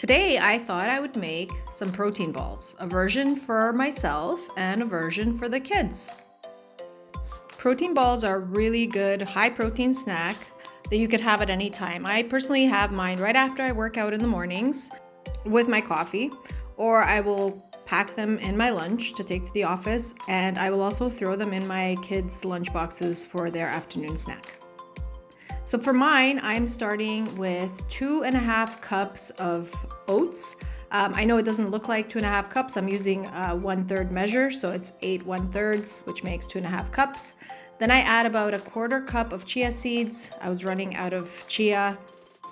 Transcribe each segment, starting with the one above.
Today, I thought I would make some protein balls, a version for myself and a version for the kids. Protein balls are a really good high protein snack that you could have at any time. I personally have mine right after I work out in the mornings with my coffee, or I will pack them in my lunch to take to the office, and I will also throw them in my kids' lunch boxes for their afternoon snack. So for mine, I'm starting with 2.5 cups of oats. I know it doesn't look like 2.5 cups. I'm using a 1/3 measure, so it's 8 1/3, which makes 2.5 cups. Then I add about 1/4 cup of chia seeds. I was running out of chia,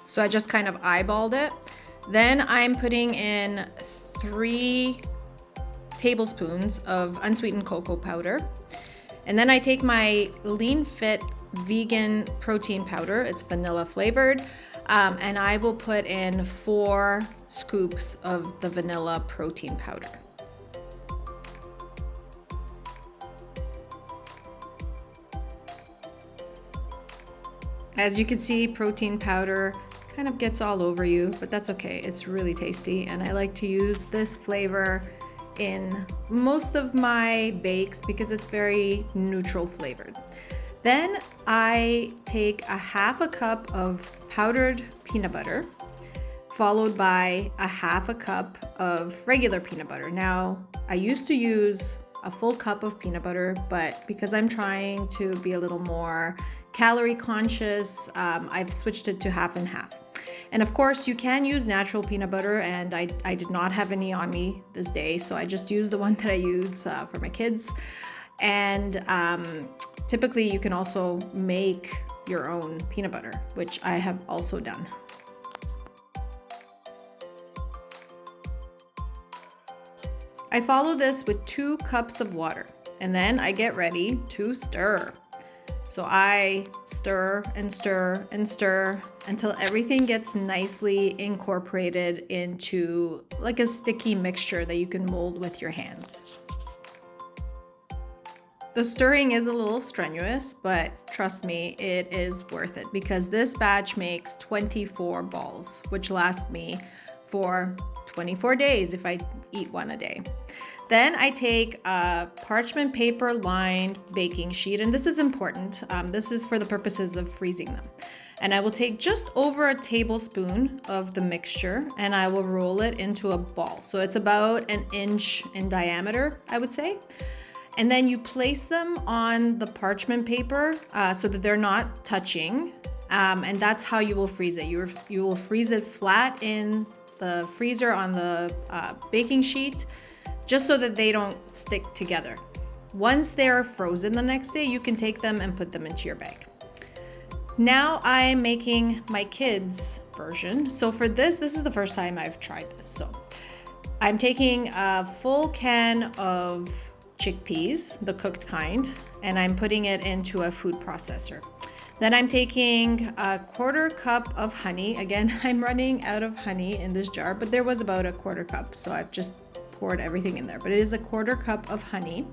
so I just kind of eyeballed it. Then I'm putting in 3 tablespoons of unsweetened cocoa powder. And then I take my LeanFit vegan protein powder. It's vanilla flavored. And I will put in 4 scoops of the vanilla protein powder. As you can see, protein powder kind of gets all over you, but that's okay. It's really tasty, and I like to use this flavor in most of my bakes because it's very neutral flavored. Then I take 1/2 cup of powdered peanut butter, followed by 1/2 cup of regular peanut butter. Now, I used to use a full cup of peanut butter, but because I'm trying to be a little more calorie conscious, I've switched it to half and half. And of course, you can use natural peanut butter, and I did not have any on me this day, so I just used the one that I use for my kids. And typically, you can also make your own peanut butter, which I have also done. I follow this with 2 cups of water, and then I get ready to stir. So I stir and stir and stir until everything gets nicely incorporated into like a sticky mixture that you can mold with your hands. The stirring is a little strenuous, but trust me, it is worth it because this batch makes 24 balls, which last me for 24 days if I eat one a day. Then I take a parchment paper lined baking sheet, and this is important. This is for the purposes of freezing them. And I will take just over a tablespoon of the mixture and I will roll it into a ball. So it's about 1 inch in diameter, I would say. And then you place them on the parchment paper so that they're not touching. And that's how you will freeze it. You will freeze it flat in the freezer on the baking sheet, just so that they don't stick together. Once they're frozen the next day, you can take them and put them into your bag. Now I'm making my kids' version. So for this is the first time I've tried this. So I'm taking a full can of chickpeas, the cooked kind, and I'm putting it into a food processor. Then I'm taking 1/4 cup of honey. Again, I'm running out of honey in this jar, but there was about 1/4 cup, so I've just poured everything in there. But it is 1/4 cup of honey.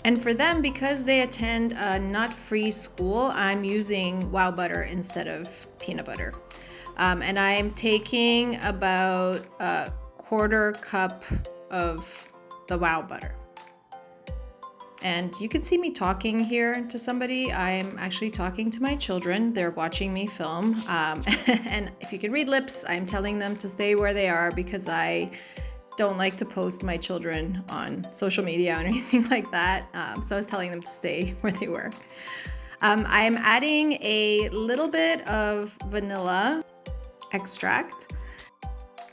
And for them, because they attend a nut-free school, I'm using wow butter instead of peanut butter. And I'm taking about 1/4 cup of the wow butter. And you can see me talking here to somebody. I'm actually talking to my children. They're watching me film. And if you can read lips, I'm telling them to stay where they are because I don't like to post my children on social media or anything like that. So I was telling them to stay where they were. I'm adding a little bit of vanilla extract.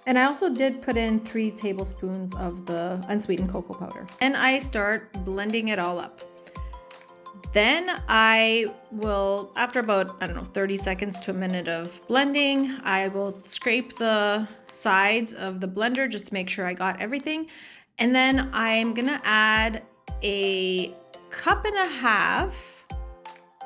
And I also did put in 3 tablespoons of the unsweetened cocoa powder. And I start blending it all up. Then I will, after about, 30 seconds to a minute of blending, I will scrape the sides of the blender just to make sure I got everything. And then I'm gonna add 1.5 cups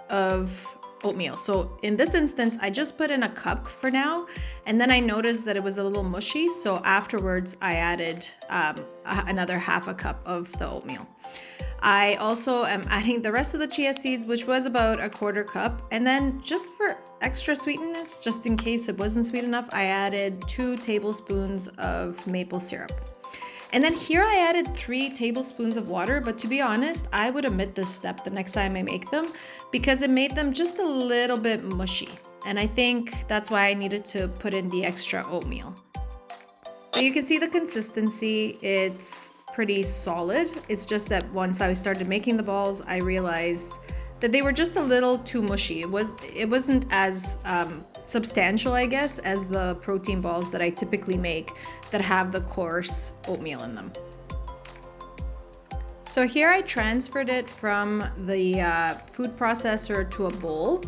of oatmeal. So in this instance, I just put in 1 cup for now, and then I noticed that it was a little mushy, so afterwards I added another 1/2 cup of the oatmeal. I also am adding the rest of the chia seeds, which was about 1/4 cup, and then just for extra sweetness, just in case it wasn't sweet enough, I added 2 tablespoons of maple syrup. And then here I added 3 tablespoons of water, but to be honest, I would omit this step the next time I make them because it made them just a little bit mushy. And I think that's why I needed to put in the extra oatmeal. But you can see the consistency, it's pretty solid. It's just that once I started making the balls, I realized that they were just a little too mushy. It wasn't as substantial, I guess, as the protein balls that I typically make that have the coarse oatmeal in them. So here I transferred it from the food processor to a bowl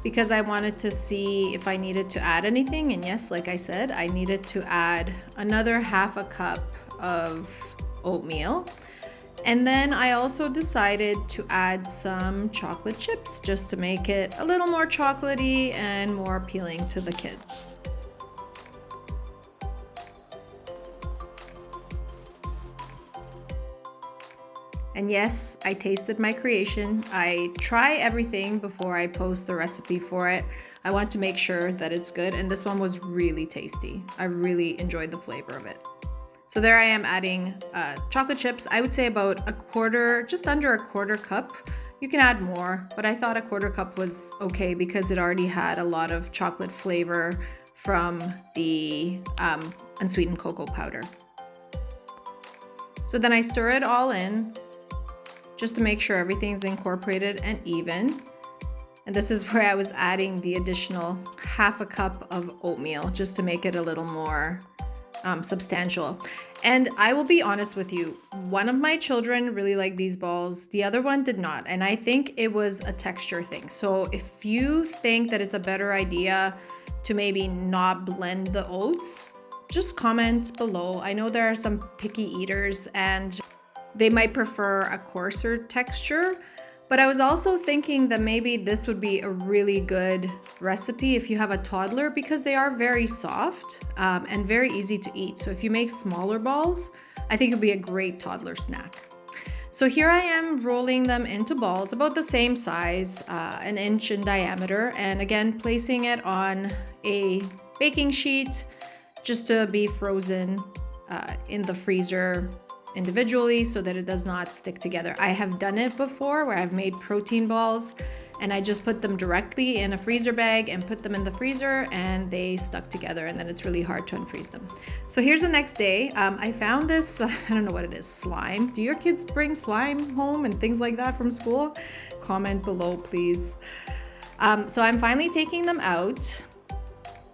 because I wanted to see if I needed to add anything. And yes, like I said, I needed to add another half a cup of oatmeal. And then I also decided to add some chocolate chips just to make it a little more chocolatey and more appealing to the kids. And yes, I tasted my creation. I try everything before I post the recipe for it. I want to make sure that it's good, and this one was really tasty. I really enjoyed the flavor of it. So there I am adding chocolate chips. I would say about a quarter, just under a quarter cup. You can add more, but I thought a quarter cup was okay because it already had a lot of chocolate flavor from the unsweetened cocoa powder. So then I stir it all in just to make sure everything's incorporated and even. And this is where I was adding the additional half a cup of oatmeal just to make it a little more substantial. And I will be honest with you, one of my children really liked these balls, the other one did not, and I think it was a texture thing. So if you think that it's a better idea to maybe not blend the oats, just comment below. I know there are some picky eaters and they might prefer a coarser texture, but I was also thinking that maybe this would be a really good recipe if you have a toddler because they are very soft and very easy to eat. So if you make smaller balls, I think it would be a great toddler snack. So here I am rolling them into balls about the same size, an inch in diameter, and again placing it on a baking sheet just to be frozen in the freezer individually so that it does not stick together. I have done it before where I've made protein balls and I just put them directly in a freezer bag and put them in the freezer and they stuck together, and then it's really hard to unfreeze them. So here's the next day. I found this, I don't know what it is, slime. Do your kids bring slime home and things like that from school? Comment below, please. So I'm finally taking them out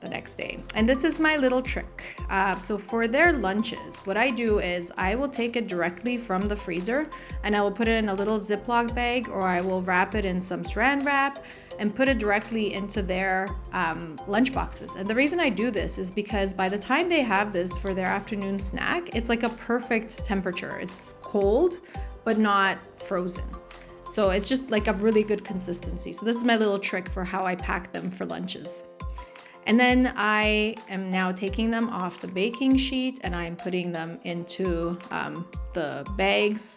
the next day. And this is my little trick. So for their lunches, what I do is I will take it directly from the freezer and I will put it in a little Ziploc bag, or I will wrap it in some saran wrap and put it directly into their lunch boxes. And the reason I do this is because by the time they have this for their afternoon snack, it's like a perfect temperature. It's cold, but not frozen. So it's just like a really good consistency. So this is my little trick for how I pack them for lunches. And then I am now taking them off the baking sheet and I'm putting them into the bags,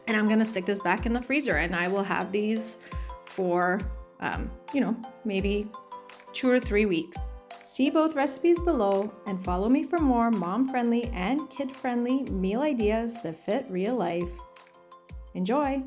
and I'm gonna stick this back in the freezer, and I will have these for, maybe 2 or 3 weeks. See both recipes below and follow me for more mom-friendly and kid-friendly meal ideas that fit real life. Enjoy!